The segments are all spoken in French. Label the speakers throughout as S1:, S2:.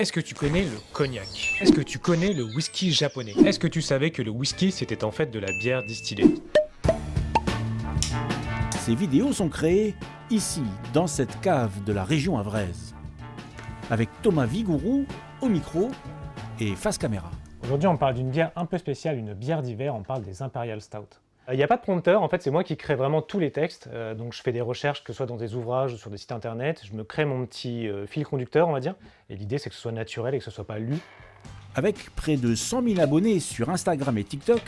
S1: Est-ce que tu connais le cognac? Est-ce que tu connais le whisky japonais? Est-ce que tu savais que le whisky c'était en fait de la bière distillée?
S2: Ces vidéos sont créées ici, dans cette cave de la région avraise, avec Thomas Vigourou au micro et face caméra.
S1: Aujourd'hui on parle d'une bière un peu spéciale, une bière d'hiver, on parle des Imperial Stout. Il n'y a pas de prompteur, en fait c'est moi qui crée vraiment tous les textes, donc je fais des recherches que ce soit dans des ouvrages ou sur des sites internet, je me crée mon petit fil conducteur on va dire, et l'idée c'est que ce soit naturel et que ce soit pas lu.
S2: Avec près de 100 000 abonnés sur Instagram et TikTok,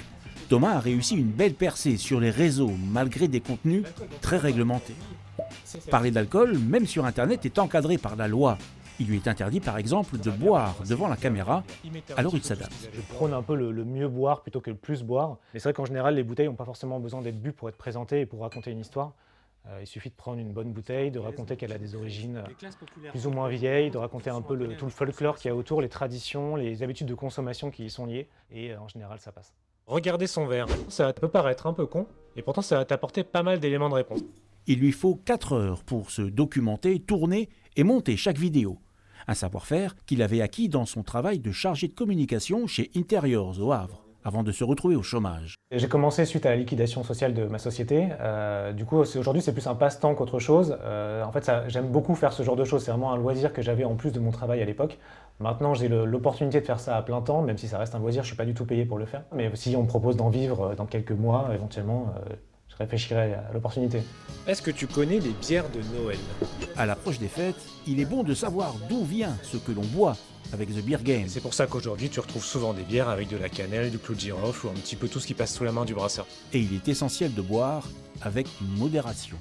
S2: Thomas a réussi une belle percée sur les réseaux malgré des contenus très réglementés. Parler d'alcool, même sur Internet, est encadré par la loi. Il lui est interdit par exemple de boire devant la caméra, alors il s'adapte.
S1: Je prône un peu le mieux boire plutôt que le plus boire. Mais c'est vrai qu'en général, les bouteilles n'ont pas forcément besoin d'être bues pour être présentées et pour raconter une histoire. Il suffit de prendre une bonne bouteille, de raconter qu'elle a des origines plus ou moins vieilles, de raconter un peu tout le folklore qu'il y a autour, les traditions, les habitudes de consommation qui y sont liées. Et en général, ça passe. Regardez son verre. Ça peut paraître un peu con, et pourtant ça va t'apporter pas mal d'éléments de réponse.
S2: Il lui faut 4 heures pour se documenter, tourner et monter chaque vidéo. Un savoir-faire qu'il avait acquis dans son travail de chargé de communication chez Interiors au Havre, avant de se retrouver au chômage.
S1: J'ai commencé suite à la liquidation sociale de ma société. Du coup, aujourd'hui, c'est plus un passe-temps qu'autre chose. En fait, j'aime beaucoup faire ce genre de choses. C'est vraiment un loisir que j'avais en plus de mon travail à l'époque. Maintenant, j'ai l'opportunité de faire ça à plein temps, même si ça reste un loisir, je ne suis pas du tout payé pour le faire. Mais si on me propose d'en vivre dans quelques mois, éventuellement, je réfléchirai à l'opportunité. Est-ce que tu connais les bières de Noël?
S2: À l'approche des fêtes, il est bon de savoir d'où vient ce que l'on boit avec The Beer Game.
S1: C'est pour ça qu'aujourd'hui, tu retrouves souvent des bières avec de la cannelle, du clou de girofle ou un petit peu tout ce qui passe sous la main du brasseur.
S2: Et il est essentiel de boire avec modération.